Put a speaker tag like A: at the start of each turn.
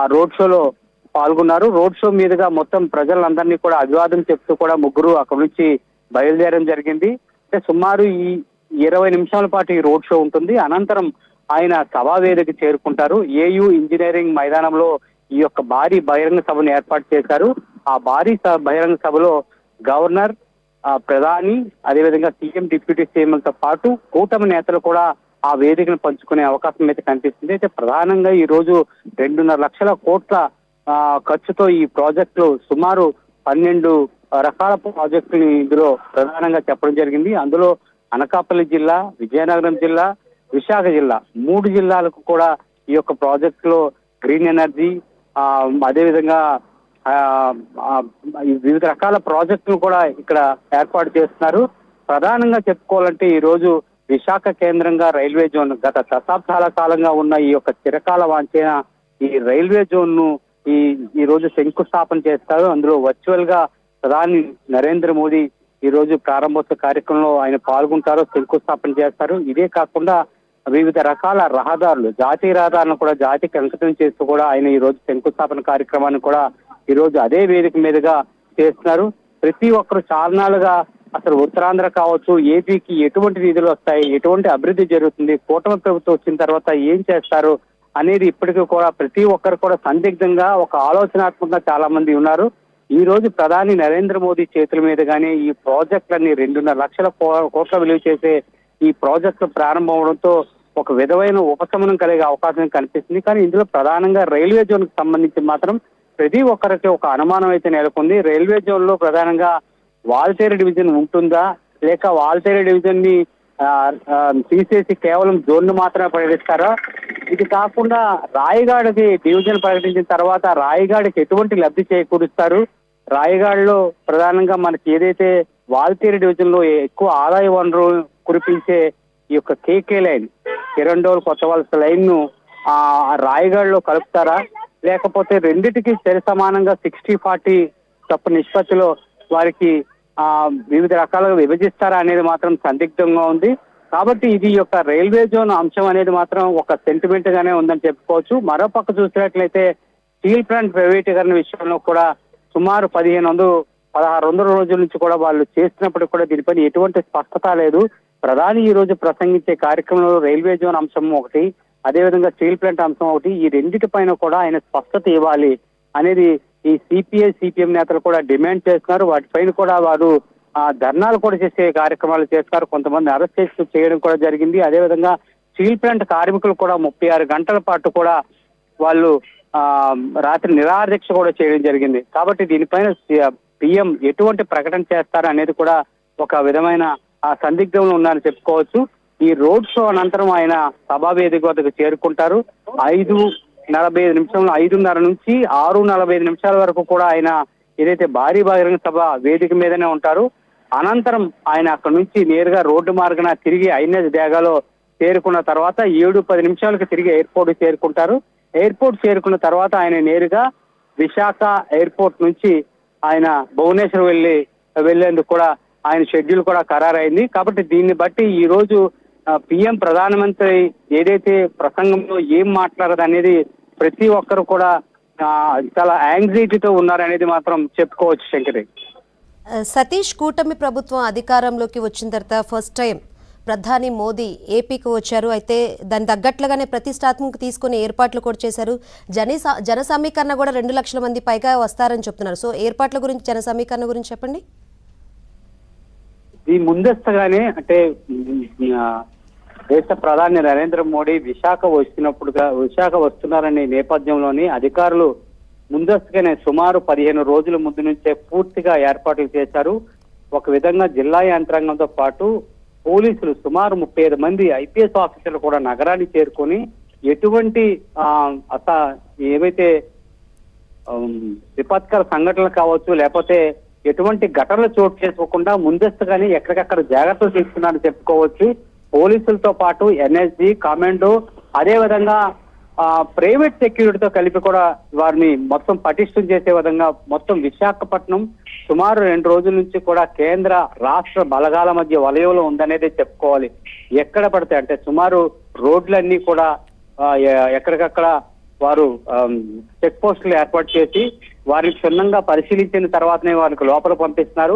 A: ఆ రోడ్ షోలో పాల్గొన్నారు. రోడ్ షో మీదుగా మొత్తం ప్రజలందరినీ కూడా అభివాదం చెప్తూ కూడా ముగ్గురు అక్కడి నుంచి బయలుదేరడం జరిగింది. అంటే సుమారు ఈ 20 నిమిషాల పాటు ఈ రోడ్ షో ఉంటుంది. అనంతరం ఆయన సభా వేదిక చేరుకుంటారు. ఏయూ ఇంజనీరింగ్ మైదానంలో ఈ యొక్క భారీ బహిరంగ సభను ఏర్పాటు చేశారు. ఆ భారీ బహిరంగ సభలో గవర్నర్, ప్రధాని, అదేవిధంగా సీఎం, డిప్యూటీ సీఎంలతో పాటు కూటమి నేతలు కూడా ఆ వేదికను పంచుకునే అవకాశం అయితే కనిపిస్తుంది. అయితే ప్రధానంగా ఈ రోజు 2.5 లక్షల కోట్ల ఖర్చుతో ఈ ప్రాజెక్టులు సుమారు 12 రకాల ప్రాజెక్టులు ఇందులో ప్రధానంగా చెప్పడం జరిగింది. అందులో అనకాపల్లి జిల్లా, విజయనగరం జిల్లా, విశాఖ జిల్లా 3 జిల్లాలకు కూడా ఈ యొక్క ప్రాజెక్టులో గ్రీన్ ఎనర్జీ, అదేవిధంగా వివిధ రకాల ప్రాజెక్టులు కూడా ఇక్కడ ఏర్పాటు చేస్తున్నారు. ప్రధానంగా చెప్పుకోవాలంటే ఈ రోజు విశాఖ కేంద్రంగా రైల్వే జోన్ గత దశాబ్దాల కాలంగా ఉన్న ఈ యొక్క చిరకాల వాంఛైన ఈ రైల్వే జోన్ ను ఈ రోజు శంకుస్థాపన చేస్తారు. అందులో వర్చువల్ గా ప్రధాని నరేంద్ర మోదీ ఈ రోజు ప్రారంభోత్సవ కార్యక్రమంలో ఆయన పాల్గొంటారు, శంకుస్థాపన చేస్తారు. ఇదే కాకుండా వివిధ రకాల రహదారులు, జాతీయ రహదారులను కూడా జాతికి అంకితం చేస్తూ కూడా ఆయన ఈ రోజు శంకుస్థాపన కార్యక్రమాన్ని కూడా ఈ రోజు అదే వేదిక మీదుగా చేస్తున్నారు. ప్రతి ఒక్కరు చాలానాలుగా అసలు ఉత్తరాంధ్ర కావచ్చు, ఏపీకి ఎటువంటి నిధులు వస్తాయి, ఎటువంటి అభివృద్ధి జరుగుతుంది, కూటమి ప్రభుత్వం వచ్చిన తర్వాత ఏం చేస్తారు అనేది ఇప్పటికీ కూడా ప్రతి ఒక్కరు కూడా సందిగ్ధంగా ఒక ఆలోచనాత్మకంగా చాలా మంది ఉన్నారు. ఈ రోజు ప్రధాని నరేంద్ర మోదీ చేతుల మీదుగానే ఈ ప్రాజెక్టులన్నీ 2.5 లక్షల కోట్ల విలువ చేసే ఈ ప్రాజెక్టులు ప్రారంభం అవడంతో ఒక విధమైన ఉపశమనం కలిగే అవకాశం కనిపిస్తుంది. కానీ ఇందులో ప్రధానంగా రైల్వే జోన్ కు సంబంధించి మాత్రం ప్రతి ఒక్కరికి ఒక అనుమానం అయితే నెలకొంది. రైల్వే జోన్ లో ప్రధానంగా వాల్తేరు డివిజన్ ఉంటుందా, లేక వాల్తేరు డివిజన్ ని తీసేసి కేవలం జోన్ ను మాత్రమే ప్రకటిస్తారా? ఇది కాకుండా రాయగాడికి డివిజన్ ప్రకటించిన తర్వాత రాయగాడికి ఎటువంటి లబ్ధి చేకూరుస్తారు? రాయగాడ్లో ప్రధానంగా మనకి ఏదైతే వాల్తేరు డివిజన్ లో ఎక్కువ ఆదాయ వనరు కురిపించే ఈ యొక్క కేకే లైన్, కిరండోల్ కొత్త వలస లైన్ ను రాయగాడ్లో కలుపుతారా, లేకపోతే రెండిటికి సరి సమానంగా 60-40 తప్పు నిష్పత్తిలో వారికి వివిధ రకాలుగా విభజిస్తారా అనేది మాత్రం సందిగ్ధంగా ఉంది. కాబట్టి ఇది యొక్క రైల్వే జోన్ అంశం అనేది మాత్రం ఒక సెంటిమెంట్ గానే ఉందని చెప్పుకోవచ్చు. మరోపక్క చూసినట్లయితే స్టీల్ ప్లాంట్ ప్రైవేటీకరణ విషయంలో కూడా సుమారు 1600 రోజుల నుంచి కూడా వాళ్ళు చేస్తున్నప్పటికీ కూడా దీనిపైన ఎటువంటి స్పష్టత లేదు. ప్రధాని ఈ రోజు ప్రసంగించే కార్యక్రమంలో రైల్వే జోన్ అంశం ఒకటి, అదేవిధంగా స్టీల్ ప్లాంట్ అంశం ఒకటి, ఈ రెండింటిపైన కూడా ఆయన స్పష్టత ఇవ్వాలి అనేది ఈ సిపిఐ, సిపిఎం నేతలు కూడా డిమాండ్ చేస్తున్నారు. వాటిపైన కూడా వారు ధర్నాలు కూడా చేసే కార్యక్రమాలు చేస్తున్నారు. కొంతమంది అరెస్ట్ చేయడం కూడా జరిగింది. అదేవిధంగా స్టీల్ ప్లాంట్ కార్మికులు కూడా 36 గంటల పాటు కూడా వాళ్ళు రాత్రి నిరాహారదీక్ష కూడా చేయడం జరిగింది. కాబట్టి దీనిపైన పిఎం ఎటువంటి ప్రకటన చేస్తారు అనేది కూడా ఒక విధమైన సందిగ్ధంలో ఉన్నారని చెప్పుకోవచ్చు. ఈ రోడ్ షో అనంతరం ఆయన సభా వేదిక వద్దకు చేరుకుంటారు. 5:45 నిమిషంలో 5:30 నుంచి 6:45 నిమిషాల వరకు కూడా ఆయన ఏదైతే భారీ బహిరంగ సభ వేదిక మీదనే ఉంటారు. అనంతరం ఆయన అక్కడి నుంచి నేరుగా రోడ్డు మార్గన తిరిగి ఐఎన్ఎస్ డేగాలో చేరుకున్న తర్వాత 7:10 నిమిషాలకు తిరిగి ఎయిర్పోర్ట్ చేరుకుంటారు. ఎయిర్పోర్ట్ చేరుకున్న తర్వాత ఆయన నేరుగా విశాఖ ఎయిర్పోర్ట్ నుంచి ఆయన భువనేశ్వర్ వెళ్లేందుకు కూడా ఆయన షెడ్యూల్ కూడా ఖరారైంది. కాబట్టి దీన్ని బట్టి ఈ రోజు పిఎం ప్రధానమంత్రి ఏదైతే ప్రసంగంలో ఏం మాట్లాడదు అనేది ప్రతి ఒక్కరు కూడా చాలా యాంగ్జైటీతో ఉన్నారనేది మాత్రం చెప్పుకోవచ్చు. శంకరి,
B: సతీష్, కూటమి ప్రభుత్వం అధికారంలోకి వచ్చిన తర్వాత ఫస్ట్ టైం ప్రధాని మోదీ ఏపీకి వచ్చారు. అయితే దాని తగ్గట్లుగానే ప్రతిష్టాత్మక తీసుకుని ఏర్పాట్లు కూడా చేశారు. జన సమీకరణ కూడా 2 లక్షల మంది పైగా వస్తారని చెప్తున్నారు. సో ఏర్పాట్ల గురించి, జన సమీకరణ గురించి చెప్పండి.
A: ఈ ముందస్తుగానే అంటే దేశ ప్రధాని నరేంద్ర మోడీ విశాఖ వస్తున్నారనే నేపథ్యంలోని అధికారులు ముందస్తుగానే సుమారు 15 రోజుల ముందు నుంచే పూర్తిగా ఏర్పాట్లు చేశారు. ఒక విధంగా జిల్లా యంత్రాంగంతో పాటు పోలీసులు సుమారు 35 మంది ఐపీఎస్ ఆఫీసర్లు కూడా నగరాన్ని చేరుకొని ఎటువంటి ఏవైతే విపత్కర సంఘటనలు కావచ్చు, లేకపోతే ఎటువంటి ఘటనలు చోటు చేసుకోకుండా ముందస్తుగానే ఎక్కడికక్కడ జాగ్రత్తలు తీసుకున్నారని చెప్పుకోవచ్చు. పోలీసులతో పాటు ఎన్ఎస్జీ, కమాండో, అదేవిధంగా ప్రైవేట్ సెక్యూరిటీతో కలిపి కూడా వారిని మొత్తం పటిష్టం చేసే విధంగా మొత్తం విశాఖపట్నం సుమారు 2 రోజుల నుంచి కూడా కేంద్ర రాష్ట్ర బలగాల మధ్య వలయంలో ఉందనేది చెప్పుకోవాలి. ఎక్కడ పడితే అంటే సుమారు రోడ్లన్నీ కూడా ఎక్కడికక్కడ వారు చెక్ పోస్టులు ఏర్పాటు చేసి వారిని క్షుణ్ణంగా పరిశీలించిన తర్వాతనే వారికి లోపల పంపిస్తున్నారు.